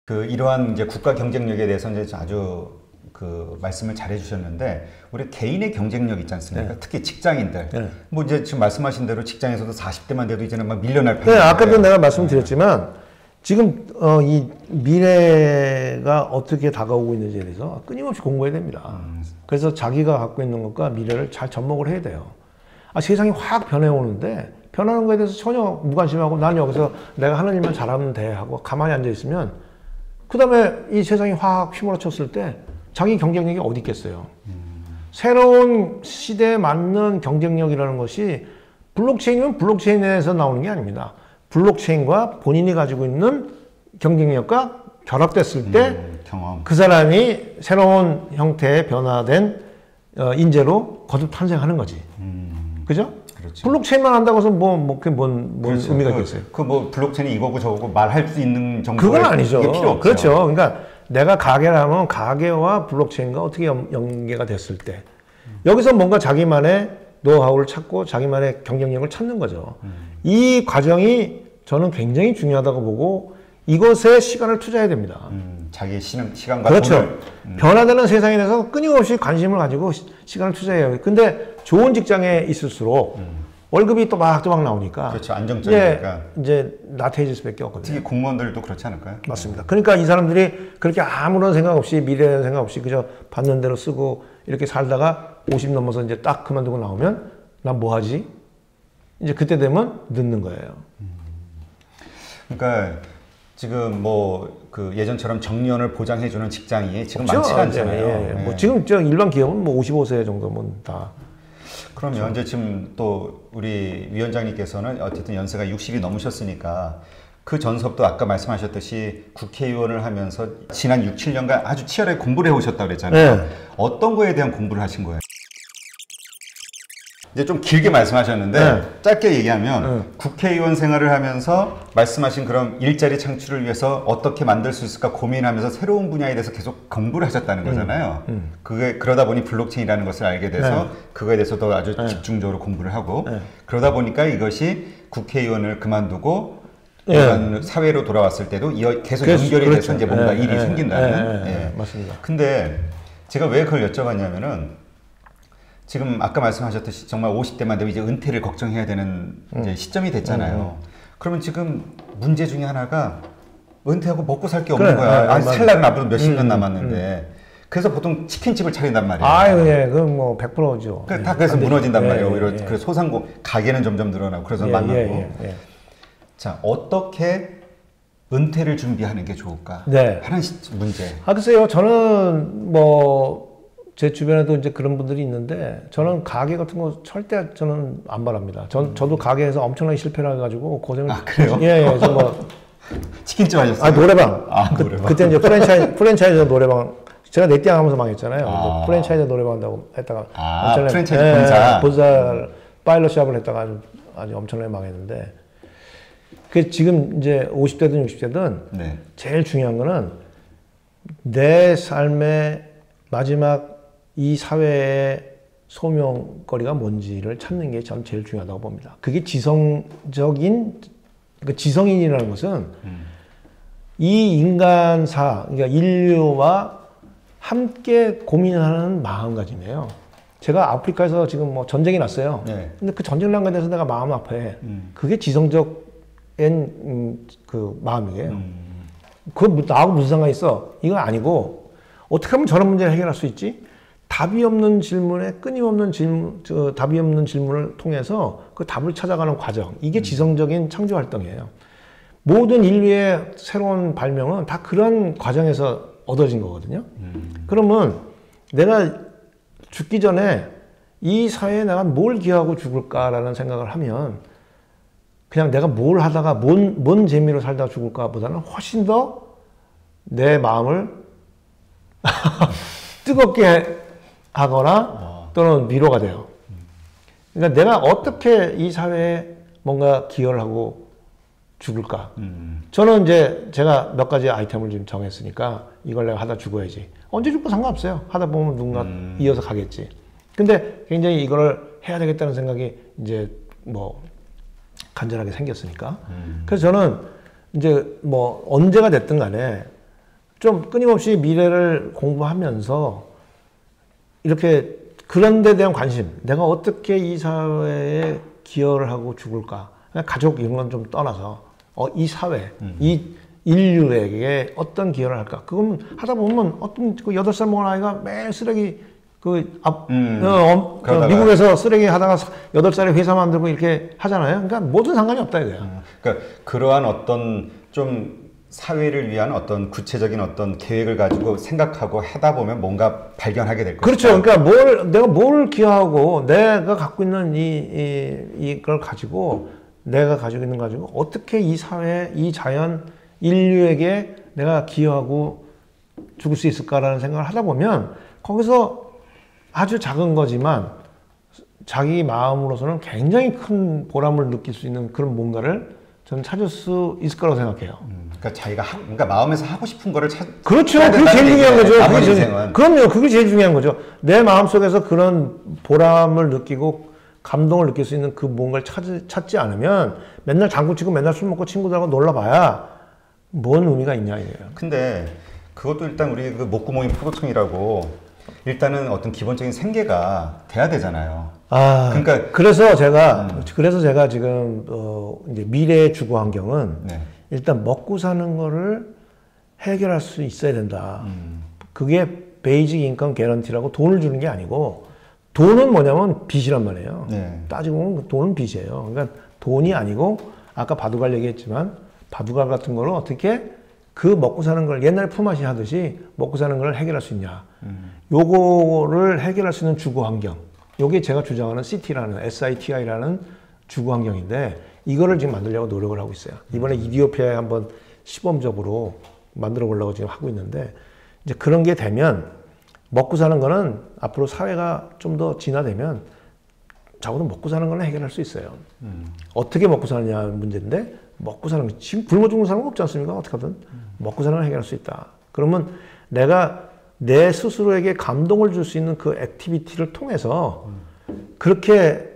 이러한 이제 국가 경쟁력에 대해서 이제 아주 말씀을 잘 해주셨는데, 우리 개인의 경쟁력 있지 않습니까? 네. 특히 직장인들. 네. 뭐 이제 지금 말씀하신 대로 직장에서도 40대만 돼도 이제는 막 밀려날 네, 판인데. 아까도 내가 말씀드렸지만 지금 이 미래가 어떻게 다가오고 있는지에 대해서 끊임없이 공부해야 됩니다. 그래서 자기가 갖고 있는 것과 미래를 잘 접목을 해야 돼요. 세상이 확 변해오는데 변하는 거에 대해서 전혀 무관심하고 난 여기서 내가 하는 일만 잘하면 돼 하고 가만히 앉아 있으면 그 다음에 이 세상이 확 휘몰아쳤을 때 자기 경쟁력이 어디 있겠어요. 새로운 시대에 맞는 경쟁력이라는 것이 블록체인이면 블록체인 내에서 나오는 게 아닙니다. 블록체인과 본인이 가지고 있는 경쟁력과 결합됐을 때 그 사람이 새로운 형태의 변화된 인재로 거듭 탄생하는 거지. 그죠? 그렇죠. 블록체인만 한다고 해서 그게 뭔 그렇죠. 의미가 있겠어요? 블록체인이 이거고 저거고 말할 수 있는 정도의 그건 아니죠. 필요 없죠. 그렇죠. 그러니까 내가 가게라면 가게와 블록체인과 어떻게 연계가 됐을 때 여기서 뭔가 자기만의 노하우를 찾고 자기만의 경쟁력을 찾는 거죠. 이 과정이 저는 굉장히 중요하다고 보고 이것에 시간을 투자해야 됩니다. 자기의 시간과 그렇죠. 돈을. 변화되는 세상에 대해서 끊임없이 관심을 가지고 시간을 투자해요. 근데 좋은 직장에 있을수록 월급이 또 막 나오니까. 그렇죠. 안정적이니까. 이제 나태해질 수밖에 없거든요. 특히 공무원들도 그렇지 않을까요? 맞습니다. 그러니까 이 사람들이 그렇게 아무런 생각 없이 미래에 대한 생각 없이 그저 받는 대로 쓰고 이렇게 살다가 50 넘어서 이제 딱 그만두고 나오면 난 뭐 하지? 이제 그때 되면 늦는 거예요. 그러니까 지금 예전처럼 정년을 보장해주는 직장이 지금 그렇죠? 많지가 않잖아요. 예. 뭐 지금 일반 기업은 55세 정도면 다. 그러면 그렇죠. 이제 지금 또 우리 위원장님께서는 어쨌든 연세가 60이 넘으셨으니까 그 전섭도 아까 말씀하셨듯이 국회의원을 하면서 지난 6, 7년간 아주 치열하게 공부를 해오셨다고 그랬잖아요. 네. 어떤 거에 대한 공부를 하신 거예요? 이제 좀 길게 말씀하셨는데 네. 짧게 얘기하면 국회의원 생활을 하면서 말씀하신 그런 일자리 창출을 위해서 어떻게 만들 수 있을까 고민하면서 새로운 분야에 대해서 계속 공부를 하셨다는 거잖아요. 그러다 보니 블록체인이라는 것을 알게 돼서 그거에 대해서도 아주 집중적으로 공부를 하고 그러다 보니까 이것이 국회의원을 그만두고 사회로 돌아왔을 때도 계속 연결이 돼서 이제 뭔가 일이 생긴다는. 맞습니다. 근데 제가 왜 그걸 여쭤봤냐면은 지금 아까 말씀하셨듯이 정말 50대만 되면 이제 은퇴를 걱정해야 되는 이제 시점이 됐잖아요. 그러면 지금 문제 중에 하나가 은퇴하고 먹고 살 게 없는 거야. 살 날은 앞으로 몇십 년 남았는데. 그래서 보통 치킨집을 차린단 말이에요. 아유, 예, 그건 뭐 100%죠. 다 그래서 무너진단 말이에요. 오히려 그 소상공 가게는 점점 늘어나고 그래서 만나고. 자, 어떻게 은퇴를 준비하는 게 좋을까? 하는 문제. 글쎄요, 저는 제 주변에도 이제 그런 분들이 있는데 저는 가게 같은 거 절대 저는 안 바랍니다. 저도 가게에서 엄청나게 실패를 해가지고 고생을. 그래요? 예, 치킨집 하셨어요? 노래방. 노래방. 그때 이제 프랜차이즈 노래방. 제가 넷띠 하면서 망했잖아요. 프랜차이즈 노래방 한다고 했다가 프랜차이즈 본사 파일럿샵을 했다가 아주 엄청나게 망했는데 지금 이제 50대든 60대든 제일 중요한 거는 내 삶의 마지막 이 사회의 소명거리가 뭔지를 찾는 게 전 제일 중요하다고 봅니다. 그게 지성인이라는 것은 이 인간사, 그러니까 인류와 함께 고민하는 마음가짐이에요. 제가 아프리카에서 지금 전쟁이 났어요. 근데 그 전쟁 난 거에 대해서 내가 마음 아파해. 그게 지성적인 그 마음이에요. 그거 나하고 무슨 상관이 있어? 이건 아니고 어떻게 하면 저런 문제를 해결할 수 있지? 답이 없는 질문에 끊임없는 답이 없는 질문을 통해서 그 답을 찾아가는 과정. 이게 지성적인 창조 활동이에요. 모든 인류의 새로운 발명은 다 그런 과정에서 얻어진 거거든요. 그러면 내가 죽기 전에 이 사회에 내가 뭘 기여하고 죽을까라는 생각을 하면 그냥 내가 뭘 하다가 뭔 재미로 살다가 죽을까 보다는 훨씬 더 내 마음을 뜨겁게 하거나 또는 위로가 돼요. 그러니까 내가 어떻게 이 사회에 뭔가 기여를 하고 죽을까. 저는 이제 제가 몇 가지 아이템을 지금 정했으니까 이걸 내가 하다 죽어야지. 언제 죽고 상관없어요. 하다 보면 누군가 이어서 가겠지. 근데 굉장히 이거를 해야 되겠다는 생각이 이제 간절하게 생겼으니까. 그래서 저는 이제 언제가 됐든 간에 좀 끊임없이 미래를 공부하면서 이렇게 그런 데 대한 관심, 내가 어떻게 이 사회에 기여를 하고 죽을까, 그냥 가족 이런 건 좀 떠나서 이 사회, 이 인류에게 어떤 기여를 할까. 그건 하다 보면 어떤 그 8살 먹은 아이가 매일 쓰레기 미국에서 쓰레기 하다가 8살에 회사 만들고 이렇게 하잖아요. 그러니까 모든 상관이 없다 이거야. 그러니까 그러한 어떤 좀 사회를 위한 어떤 구체적인 어떤 계획을 가지고 생각하고 하다 보면 뭔가 발견하게 될 거예요. 그렇죠. 그러니까 내가 뭘 기여하고 내가 갖고 있는 이걸 가지고 내가 가지고 있는 거 가지고 어떻게 이 사회, 이 자연, 인류에게 내가 기여하고 죽을 수 있을까라는 생각을 하다 보면 거기서 아주 작은 거지만 자기 마음으로서는 굉장히 큰 보람을 느낄 수 있는 그런 뭔가를 저는 찾을 수 있을 거라고 생각해요. 그러니까 자기가 그러니까 마음에서 하고 싶은 거를 그렇죠. 그게 제일 중요한 거죠. 그럼요. 그게 제일 중요한 거죠. 내 마음 속에서 그런 보람을 느끼고 감동을 느낄 수 있는 그 뭔가를 찾지 않으면 맨날 장구치고 맨날 술 먹고 친구들하고 놀러봐야 뭔 의미가 있냐 이거예요. 근데 그것도 일단 우리 그 목구멍이 포도청이라고 일단은 어떤 기본적인 생계가 돼야 되잖아요. 그러니까 그래서 제가 지금 이제 미래의 주거 환경은 네. 일단 먹고 사는 거를 해결할 수 있어야 된다. 그게 베이직 인컴 개런티라고 돈을 주는 게 아니고 돈은 뭐냐면 빚이란 말이에요. 네. 따지고 보면 돈은 빚이에요. 그러니까 돈이 아니고 아까 바둑알 얘기했지만 바둑알 같은 거를 어떻게 그 먹고 사는 걸 옛날 품앗이 하듯이 먹고 사는 걸 해결할 수 있냐. 요거를 해결할 수 있는 주거 환경. 요게 제가 주장하는 CT라는 SITI라는 주거 환경인데 이거를 지금 만들려고 노력을 하고 있어요. 이번에 이디오피아에 한번 시범적으로 만들어 보려고 지금 하고 있는데 이제 그런 게 되면 먹고 사는 거는 앞으로 사회가 좀 더 진화되면 적어도 먹고 사는 거는 해결할 수 있어요. 어떻게 먹고 사느냐 문제인데 먹고 사는 거 지금 굶어 죽는 사람은 없지 않습니까? 어떻게든 먹고 사는 걸 해결할 수 있다. 그러면 내가 내 스스로에게 감동을 줄 수 있는 그 액티비티를 통해서 그렇게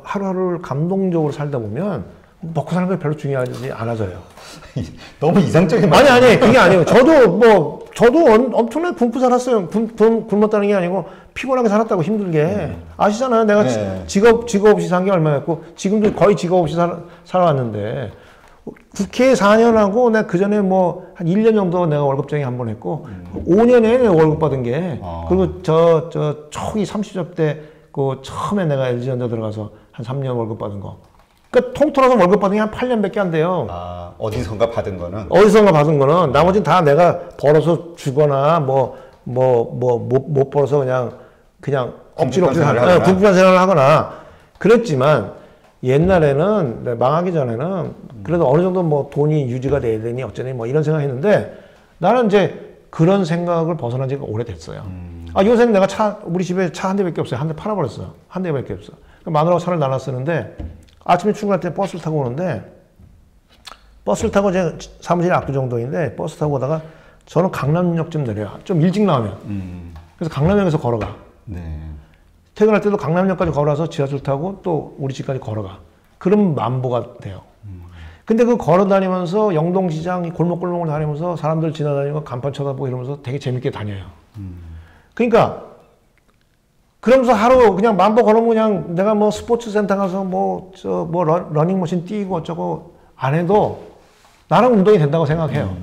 하루하루를 감동적으로 살다 보면 먹고 사는 게 별로 중요하지 않아져요. 너무 이상적인 말. 아니 그게 아니에요. 저도 엄청나게 굶고 살았어요. 굶었다는 게 아니고 피곤하게 살았다고 힘들게. 아시잖아요. 내가 네. 직업 없이 산 게 얼마였고 지금도 거의 직업 없이 살아왔는데 국회에 4년 하고 내가 그 전에 뭐 한 1년 정도 내가 월급쟁이 한 번 했고 5년에 월급 받은 게 그리고 저 초기 30대 때 그 처음에 내가 LG전자 들어가서 한 3년 월급 받은 거. 그러니까 통틀어서 월급 받은 게 한 8년밖에 안 돼요. 어디선가 받은 거는? 어디선가 받은 거는 나머지는 다 내가 벌어서 주거나 못 벌어서 그냥 억지로 궁핍한 생활을 하거나 그랬지만 옛날에는 망하기 전에는 그래도 어느 정도 뭐 돈이 유지가 돼야 되니 어쩌니 뭐 이런 생각 했는데 나는 이제 그런 생각을 벗어난 지가 오래됐어요. 요새는 내가 우리 집에 차 한 대밖에 없어요. 한 대 팔아버렸어. 한 대밖에 없어. 마누라가 차를 나눠 쓰는데 아침에 출근할 때 버스를 타고 오는데 버스를 타고 제가 사무실 압구정동인데 버스 타고 오다가 저는 강남역쯤 내려요. 좀 일찍 나오면. 그래서 강남역에서 걸어가. 네. 퇴근할 때도 강남역까지 걸어서 지하철 타고 또 우리 집까지 걸어가. 그럼 만보가 돼요. 근데 그 걸어 다니면서 영동시장 골목골목을 다니면서 사람들 지나다니고 간판 쳐다보고 이러면서 되게 재밌게 다녀요. 그러니까 그러면서 하루 그냥 만보 걸으면 그냥 내가 뭐 스포츠 센터 가서 러닝머신 뛰고 어쩌고 안 해도 나랑 운동이 된다고 생각해요.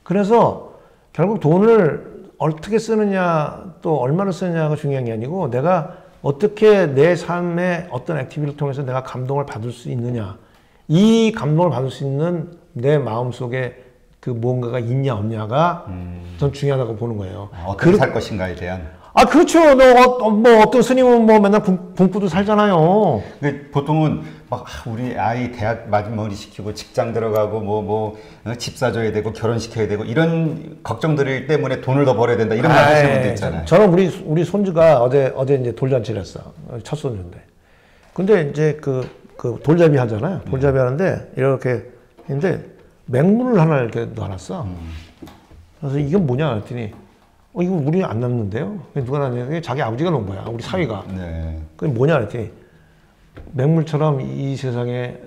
그래서 결국 돈을 어떻게 쓰느냐 또 얼마를 쓰느냐가 중요한 게 아니고 내가 어떻게 내 삶의 어떤 액티비티를 통해서 내가 감동을 받을 수 있느냐 이 감동을 받을 수 있는 내 마음속에 그 무언가가 있냐 없냐가 전 중요하다고 보는 거예요. 어떻게 살 것인가에 대한. 그렇죠. 어떤 스님은 맨날 굶고도 살잖아요. 근데 보통은 막 우리 아이 대학 마지막에 시키고 직장 들어가고 집 사줘야 되고 결혼시켜야 되고 이런 걱정들 때문에 돈을 더 벌어야 된다 이런 말 하시는 분도 있잖아요. 저는 우리 손주가 어제 이제 돌잔치를 했어. 첫 손주인데. 근데 이제 그 돌잡이 하잖아요. 돌잡이 하는데 이렇게 했는데 맹물을 하나 이렇게 넣어놨어. 그래서 이건 뭐냐 그랬더니 이거 우리 안 남는데요? 누가 남는데 자기 아버지가 놓은 거야. 우리 사위가. 네. 그게 뭐냐 그랬더니 맹물처럼 이 세상에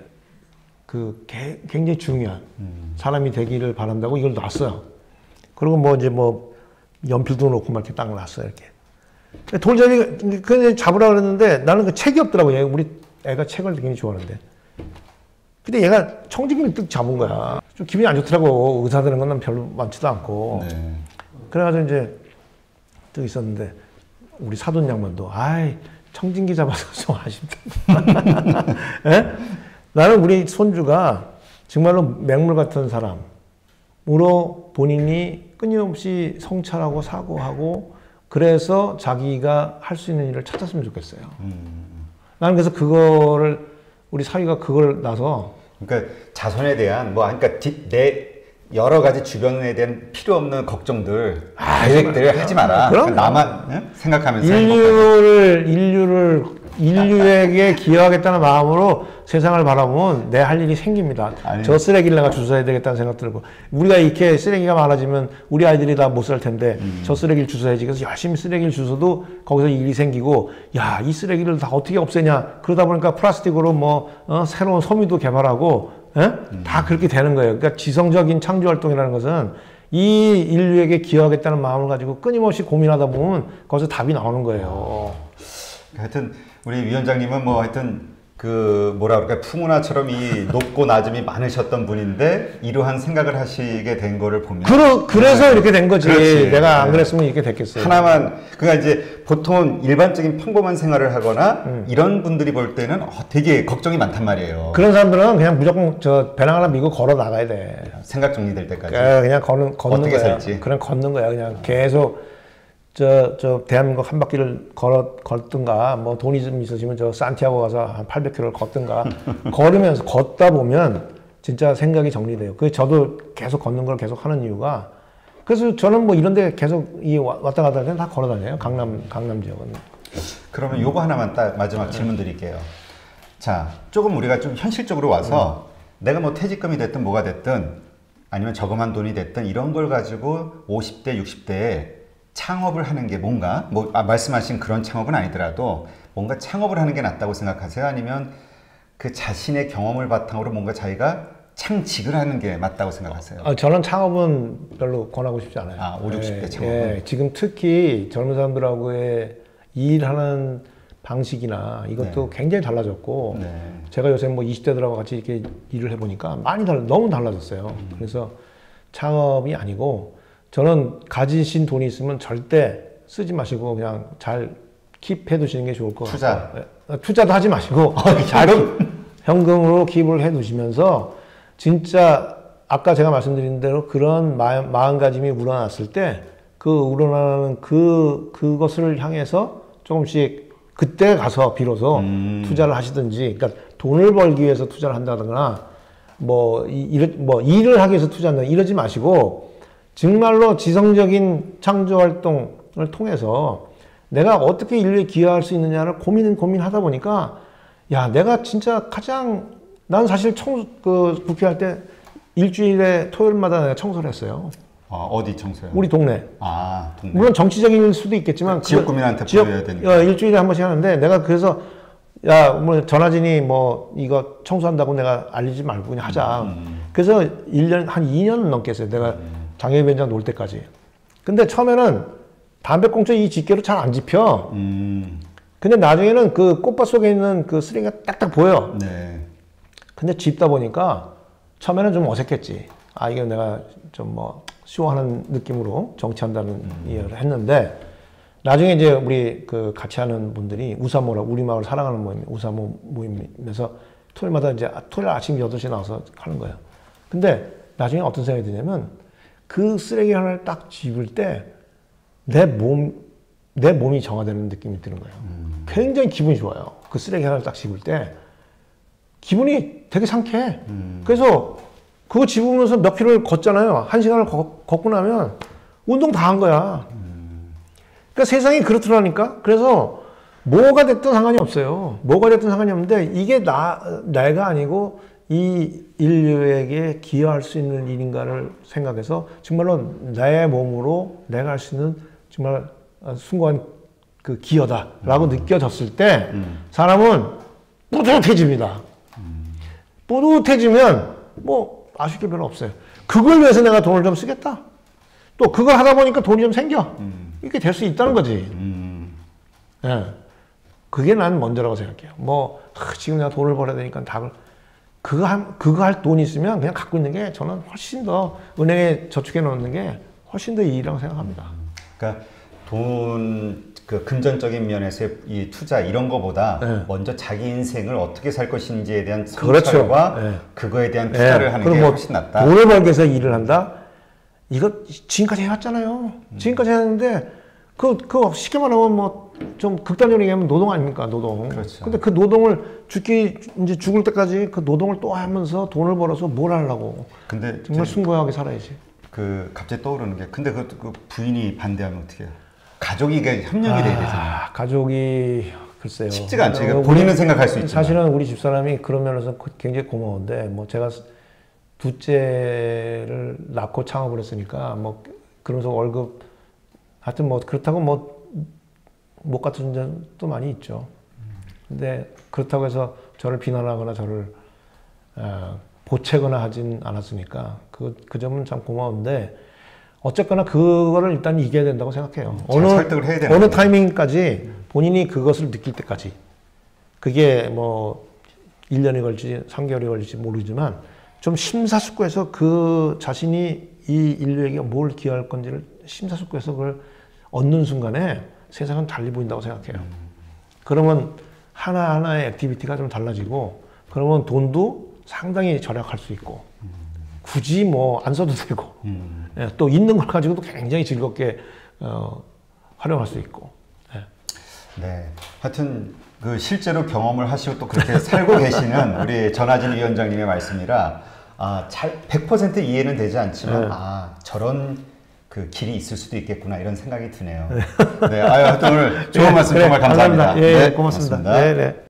굉장히 중요한 사람이 되기를 바란다고 이걸 놨어요. 그리고 뭐 이제 뭐 연필도 놓고 막 이렇게 딱 놨어요. 이렇게. 돌잡이 그냥 잡으라 그랬는데 나는 그 책이 없더라고요. 우리 애가 책을 굉장히 좋아하는데. 근데 얘가 청진기를 뜩 잡은 거야. 좀 기분이 안 좋더라고. 의사 되는 건 난 별로 많지도 않고. 네. 그래가지고 이제 또 있었는데 우리 사돈 양반도 아이 청진기 잡아서 좀 아쉽다. 예? 나는 우리 손주가 정말로 맹물 같은 사람으로 본인이 끊임없이 성찰하고 사고하고 그래서 자기가 할 수 있는 일을 찾았으면 좋겠어요. 나는 그래서 그거를 우리 사위가 그걸 나서 그러니까 자손에 대한 뭐 그러니까 내 여러 가지 주변에 대한 필요 없는 걱정들, 계획들을 하지 마라. 그러니까 나만 생각하면서 인류에게 기여하겠다는 마음으로 세상을 바라보면 내 할 일이 생깁니다. 아니, 저 쓰레기를 내가 주워야 되겠다는 생각 들고 우리가 이렇게 쓰레기가 많아지면 우리 아이들이 다 못 살 텐데 저 쓰레기를 주워야지. 그래서 열심히 쓰레기를 주워도 거기서 일이 생기고 야, 이 쓰레기를 다 어떻게 없애냐. 그러다 보니까 플라스틱으로 새로운 섬유도 개발하고 다 그렇게 되는 거예요. 그러니까 지성적인 창조 활동이라는 것은 이 인류에게 기여하겠다는 마음을 가지고 끊임없이 고민하다 보면 거기서 답이 나오는 거예요. 하여튼 우리 위원장님은 뭐 하여튼 풍운하처럼 이 높고 낮음이 많으셨던 분인데 이러한 생각을 하시게 된 거를 보면 그래서 이렇게 된 거지. 그렇지. 내가 안 그랬으면 이렇게 됐겠어요. 하나만 그러니까 이제 보통 일반적인 평범한 생활을 하거나 이런 분들이 볼 때는 되게 걱정이 많단 말이에요. 그런 사람들은 그냥 무조건 배낭 하나 밀고 걸어 나가야 돼. 생각 정리될 때까지. 그냥 걷는 어떻게 거야. 살지. 그냥 걷는 거야. 그냥 계속 대한민국 한 바퀴를 걷든가, 뭐 돈이 좀 있으시면 산티아고 가서 한 800km를 걷든가, 걸으면서 걷다 보면 진짜 생각이 정리돼요. 저도 계속 걷는 걸 계속 하는 이유가, 그래서 저는 뭐 이런 데 계속 왔다 갔다 하면 다 걸어 다녀요. 강남 지역은. 그러면 요거 하나만 딱 마지막 질문 드릴게요. 자, 조금 우리가 좀 현실적으로 와서 내가 뭐 퇴직금이 됐든 뭐가 됐든 아니면 저금한 돈이 됐든 이런 걸 가지고 50대, 60대에 창업을 하는 게 뭔가 말씀하신 그런 창업은 아니더라도 뭔가 창업을 하는 게 낫다고 생각하세요? 아니면 그 자신의 경험을 바탕으로 뭔가 자기가 창직을 하는 게 맞다고 생각하세요? 저는 창업은 별로 권하고 싶지 않아요. 5, 60대 창업은? 지금 특히 젊은 사람들하고의 일하는 방식이나 이것도 굉장히 달라졌고 제가 요새 뭐 20대들하고 같이 이렇게 일을 해보니까 너무 달라졌어요. 그래서 창업이 아니고 저는 가지신 돈이 있으면 절대 쓰지 마시고 그냥 잘 킵해 두시는 게 좋을 것 같아요. 투자도 하지 마시고 잘 현금으로 킵을 해 두시면서 진짜 아까 제가 말씀드린 대로 그런 마음가짐이 우러났을 때 우러나는 그것을 향해서 조금씩 그때 가서 비로소 투자를 하시든지, 그러니까 돈을 벌기 위해서 투자를 한다거나 일을 하기 위해서 투자한다 이러지 마시고 정말로 지성적인 창조 활동을 통해서 내가 어떻게 인류에 기여할 수 있느냐를 고민하다 보니까 내가 진짜 난 사실 국회할 때 일주일에 토요일마다 내가 청소를 했어요. 어디 청소요? 우리 동네. 동네. 물론 정치적일 수도 있겠지만 지역 구민한테 보여야 되니까. 일주일에 한 번씩 하는데 내가 그래서 전화진이 이거 청소한다고 내가 알리지 말고 그냥 하자. 그래서 1년 한 2년 넘게 했어요. 내가 장애위원장 놓을 때까지. 근데 처음에는 담배꽁초 이 집게로 잘 안 집혀. 근데 나중에는 그 꽃밭 속에 있는 그 쓰레기가 딱딱 보여. 근데 집다 보니까 처음에는 좀 어색했지. 이게 내가 좀 쇼하는 느낌으로 정치한다는 이해를 했는데, 나중에 이제 우리 같이 하는 분들이 우사모라고, 우리 마을 사랑하는 모임, 우사모 모임에서 토요일마다 이제 토요일 아침 8시에 나와서 하는 거예요. 근데 나중에 어떤 생각이 드냐면, 그 쓰레기 하나를 딱 집을 때 내 몸이 정화되는 느낌이 드는 거예요. 굉장히 기분이 좋아요. 그 쓰레기 하나를 딱 집을 때 기분이 되게 상쾌해. 그래서 그거 집으면서 몇 킬로를 걷잖아요. 1시간을 걷고 나면 운동 다 한 거야. 그러니까 세상이 그렇더라니까. 그래서 뭐가 됐든 상관이 없어요. 뭐가 됐든 상관이 없는데 이게 내가 아니고 이 인류에게 기여할 수 있는 일인가를 생각해서 정말로 내 몸으로 내가 할 수 있는 정말 숭고한 기여다라고 느껴졌을 때 사람은 뿌듯해집니다. 뿌듯해지면 뭐 아쉬울 게 별로 없어요. 그걸 위해서 내가 돈을 좀 쓰겠다. 또 그걸 하다 보니까 돈이 좀 생겨. 이렇게 될 수 있다는 거지. 예. 그게 난 먼저라고 생각해요. 뭐 지금 내가 돈을 벌어야 되니까 그거 할 돈이 있으면 그냥 갖고 있는 게 저는 훨씬 더 은행에 저축해 놓는 게 훨씬 더 이익이라고 생각합니다. 그러니까 그 금전적인 면에서 이 투자 이런 거보다 네. 먼저 자기 인생을 어떻게 살 것인지에 대한 그렇죠. 성찰과 네. 그거에 대한 투자를 하는 게 뭐 훨씬 낫다. 돈을 벌기 위해서 일을 한다? 이거 지금까지 해왔잖아요. 지금까지 했는데 그 쉽게 말하면 뭐 좀 극단적으로 얘기하면 노동 아닙니까? 노동. 그렇죠. 근데 그 노동을 이제 죽을 때까지 그 노동을 또 하면서 돈을 벌어서 뭘 하려고. 근데 정말 숭고하게 살아야지. 갑자기 떠오르는 게 근데 그 부인이 반대하면 어떻게 해요? 가족이 협력이 돼야 되잖아요. 가족이 글쎄요. 쉽지가 않죠. 그러니까 본인은 생각할 수 있지만. 사실은 우리 집사람이 그런 면에서 굉장히 고마운데 뭐 제가 둘째를 낳고 창업을 했으니까 뭐 그러면서 월급 하여튼 뭐 그렇다고 뭐 못 같은 점도 많이 있죠. 근데 그렇다고 해서 저를 비난하거나 저를 보채거나 하진 않았으니까 그 점은 참 고마운데 어쨌거나 그거를 일단 이겨야 된다고 생각해요. 설득을 해야 되는 어느 타이밍까지 본인이 그것을 느낄 때까지 그게 뭐 1년이 걸릴지 3개월이 걸릴지 모르지만 좀 심사숙고해서 그 자신이 이 인류에게 뭘 기여할 건지를 심사숙고해서 그걸 얻는 순간에 세상은 달리 보인다고 생각해요. 그러면 하나하나의 액티비티가 좀 달라지고 그러면 돈도 상당히 절약할 수 있고 굳이 뭐 안 써도 되고 예, 또 있는 걸 가지고도 굉장히 즐겁게 활용할 수 있고. 예. 네, 하여튼 그 실제로 경험을 하시고 또 그렇게 살고 계시는 우리 전하진 위원장님의 말씀이라 100% 이해는 되지 않지만 저런 그 길이 있을 수도 있겠구나 이런 생각이 드네요. 네, 하여튼 오늘 좋은 말씀 정말 감사합니다. 예, 고맙습니다. 고맙습니다. 네, 네.